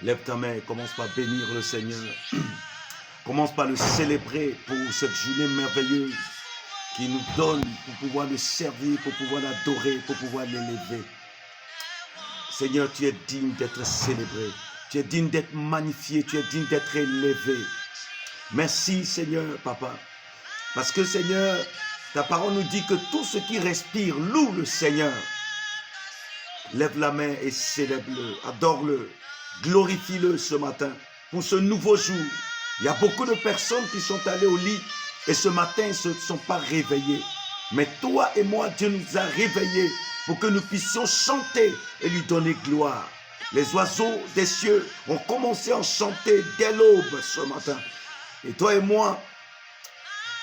Lève ta main et commence par bénir le Seigneur. Commence par le célébrer pour cette journée merveilleuse qui nous donne pour pouvoir le servir, pour pouvoir l'adorer, pour pouvoir l'élever. Seigneur, tu es digne d'être célébré. Tu es digne d'être magnifié. Tu es digne d'être élevé. Merci Seigneur, Papa. Parce que Seigneur, ta parole nous dit que tout ce qui respire loue le Seigneur. Lève la main et célèbre-le, adore-le, glorifie-le ce matin pour ce nouveau jour. Il y a beaucoup de personnes qui sont allées au lit et ce matin ne se sont pas réveillées. Mais toi et moi, Dieu nous a réveillés pour que nous puissions chanter et lui donner gloire. Les oiseaux des cieux ont commencé à chanter dès l'aube ce matin. Et toi et moi,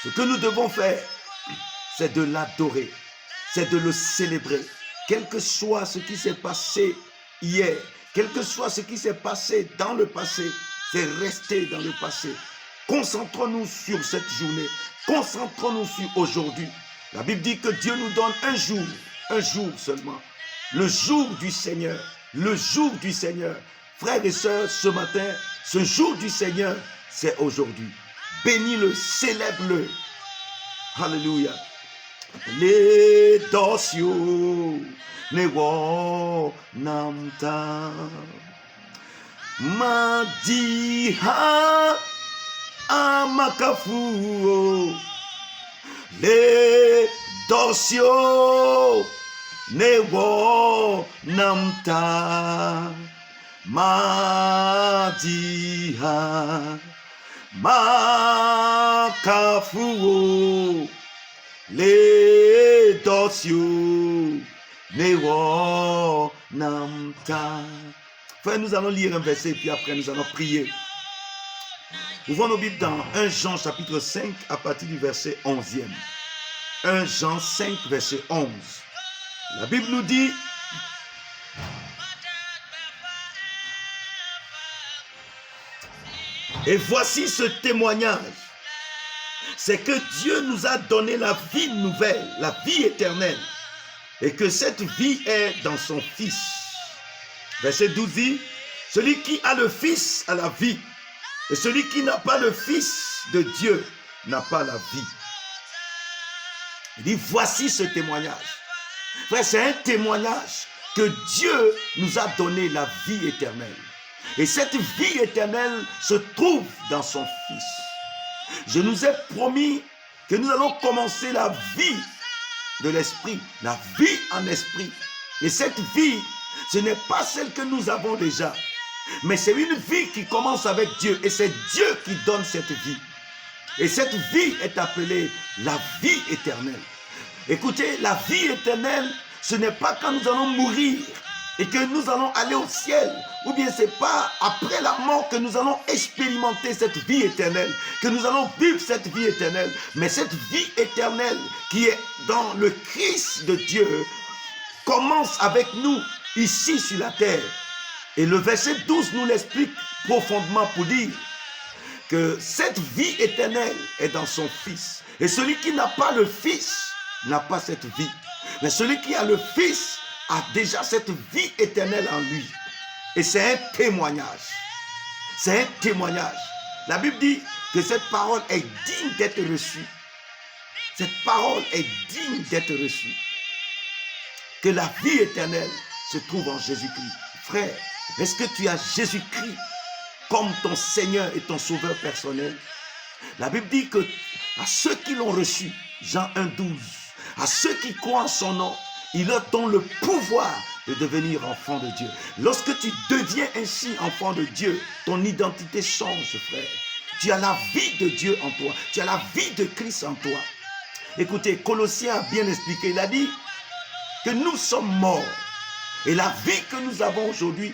ce que nous devons faire, c'est de l'adorer, c'est de le célébrer. Quel que soit ce qui s'est passé hier, quel que soit ce qui s'est passé dans le passé, c'est rester dans le passé. Concentrons-nous sur cette journée, concentrons-nous sur aujourd'hui. La Bible dit que Dieu nous donne un jour seulement. Le jour du Seigneur, le jour du Seigneur. Frères et sœurs, ce matin, ce jour du Seigneur, c'est aujourd'hui. Bénis-le, célèbre-le. Alléluia. Les dossiers ne wo namta madiha amakafu les dossiers ne wo namta madiha makafu les dossiers ne namta. Frère, nous allons lire un verset et puis après nous allons prier. Ouvrons nos Bibles dans 1 Jean chapitre 5 à partir du verset 11e. 1 Jean 5 verset 11. La Bible nous dit: et voici ce témoignage, c'est que Dieu nous a donné la vie nouvelle, la vie éternelle, et que cette vie est dans son Fils. Verset 12 dit: celui qui a le Fils a la vie, et celui qui n'a pas le Fils de Dieu n'a pas la vie. Il dit: voici ce témoignage. Frère, c'est un témoignage que Dieu nous a donné la vie éternelle. Et cette vie éternelle se trouve dans son Fils. Je nous ai promis que nous allons commencer la vie de l'esprit, la vie en esprit. Et cette vie, ce n'est pas celle que nous avons déjà, mais c'est une vie qui commence avec Dieu. Et c'est Dieu qui donne cette vie. Et cette vie est appelée la vie éternelle. Écoutez, la vie éternelle, ce n'est pas quand nous allons mourir et que nous allons aller au ciel, ou bien c'est pas après la mort que nous allons expérimenter cette vie éternelle, que nous allons vivre cette vie éternelle, mais cette vie éternelle qui est dans le Christ de Dieu commence avec nous ici sur la terre. Et le verset 12 nous l'explique profondément pour dire que cette vie éternelle est dans son Fils. Et celui qui n'a pas le Fils n'a pas cette vie. Mais celui qui a le Fils a déjà cette vie éternelle en lui. Et c'est un témoignage. C'est un témoignage. La Bible dit que cette parole est digne d'être reçue. Cette parole est digne d'être reçue. Que la vie éternelle se trouve en Jésus-Christ. Frère, est-ce que tu as Jésus-Christ comme ton Seigneur et ton Sauveur personnel? La Bible dit que à ceux qui l'ont reçu, Jean 1,12, à ceux qui croient en son nom, il leur donne le pouvoir de devenir enfant de Dieu. Lorsque tu deviens ainsi enfant de Dieu, ton identité change, frère. Tu as la vie de Dieu en toi. Tu as la vie de Christ en toi. Écoutez, Colossiens a bien expliqué. Il a dit que nous sommes morts. Et la vie que nous avons aujourd'hui,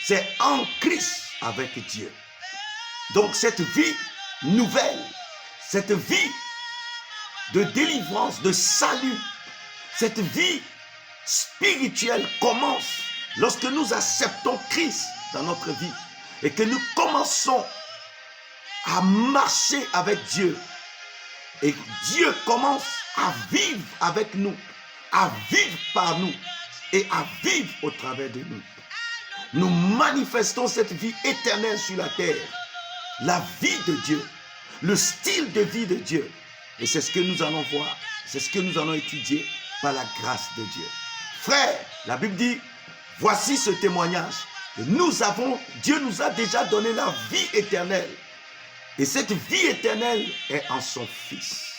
c'est en Christ avec Dieu. Donc cette vie nouvelle, cette vie de délivrance, de salut, cette vie spirituelle commence lorsque nous acceptons Christ dans notre vie et que nous commençons à marcher avec Dieu. Et Dieu commence à vivre avec nous. à vivre par nous et à vivre au travers de nous. Nous manifestons cette vie éternelle sur la terre, la vie de Dieu, le style de vie de Dieu. Et c'est ce que nous allons voir, c'est ce que nous allons étudier par la grâce de Dieu. Frère, la Bible dit, voici ce témoignage. Dieu nous a déjà donné la vie éternelle. Et cette vie éternelle est en son Fils.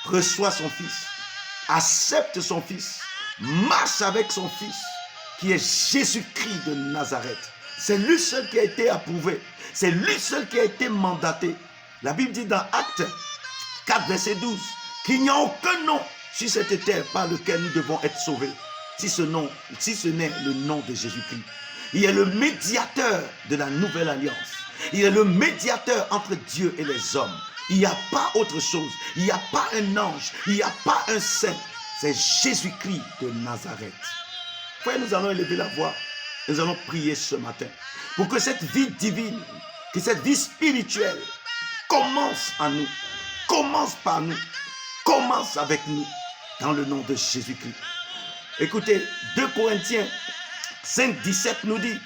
Reçois son Fils, accepte son Fils, marche avec son Fils, qui est Jésus-Christ de Nazareth. C'est lui seul qui a été approuvé. C'est lui seul qui a été mandaté. La Bible dit dans Actes 4, verset 12, qu'il n'y a aucun nom sur cette terre par lequel nous devons être sauvés, si ce n'est le nom de Jésus-Christ. Il est le médiateur de la nouvelle alliance. Il est le médiateur entre Dieu et les hommes. Il n'y a pas autre chose. Il n'y a pas un ange. Il n'y a pas un saint. C'est Jésus-Christ de Nazareth. Frère, nous allons élever la voix. Nous allons prier ce matin pour que cette vie divine, que cette vie spirituelle commence en nous, commence par nous, commence avec nous, dans le nom de Jésus-Christ. Écoutez, 2 Corinthiens 5, 17 nous dit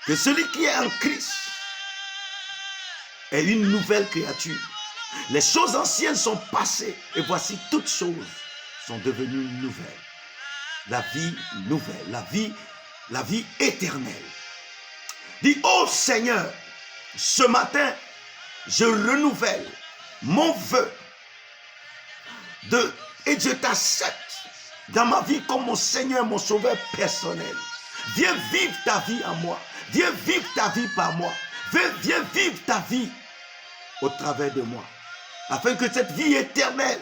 que celui qui est en Christ est une nouvelle créature. Les choses anciennes sont passées et voici toutes choses sont devenues nouvelles. La vie nouvelle, la vie éternelle. Dis, oh Seigneur, ce matin, je renouvelle mon vœu et je t'accepte dans ma vie comme mon Seigneur, mon Sauveur personnel. Viens vivre ta vie en moi. Viens vivre ta vie par moi. Viens vivre ta vie au travers de moi. Afin que cette vie éternelle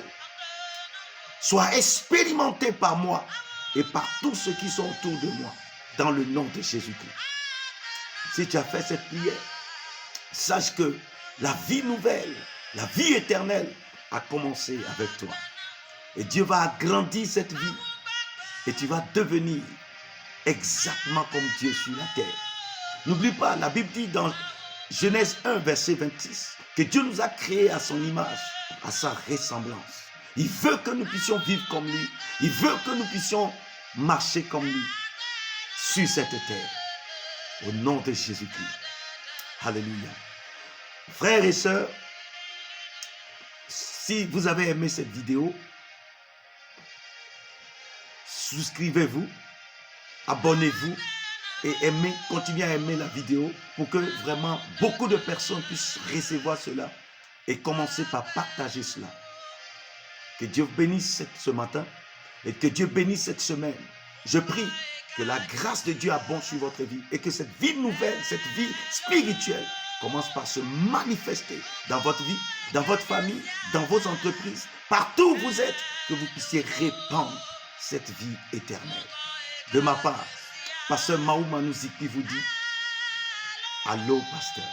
soit expérimentée par moi et par tous ceux qui sont autour de moi. Dans le nom de Jésus-Christ. Si tu as fait cette prière, sache que la vie nouvelle, la vie éternelle a commencé avec toi. Et Dieu va agrandir cette vie. Et tu vas devenir exactement comme Dieu sur la terre. N'oublie pas, la Bible dit dans Genèse 1, verset 26, que Dieu nous a créés à son image, à sa ressemblance. Il veut que nous puissions vivre comme lui. Il veut que nous puissions marcher comme lui sur cette terre. Au nom de Jésus-Christ. Alléluia. Frères et sœurs, si vous avez aimé cette vidéo, souscrivez-vous, abonnez-vous et continuez à aimer la vidéo pour que vraiment beaucoup de personnes puissent recevoir cela et commencer par partager cela. Que Dieu bénisse ce matin et que Dieu bénisse cette semaine. Je prie que la grâce de Dieu abonde sur votre vie et que cette vie nouvelle, cette vie spirituelle commence par se manifester dans votre vie, dans votre famille, dans vos entreprises, partout où vous êtes, que vous puissiez répandre cette vie éternelle. De ma part, Pasteur Mahou Manouzik qui vous dit, allô pasteur.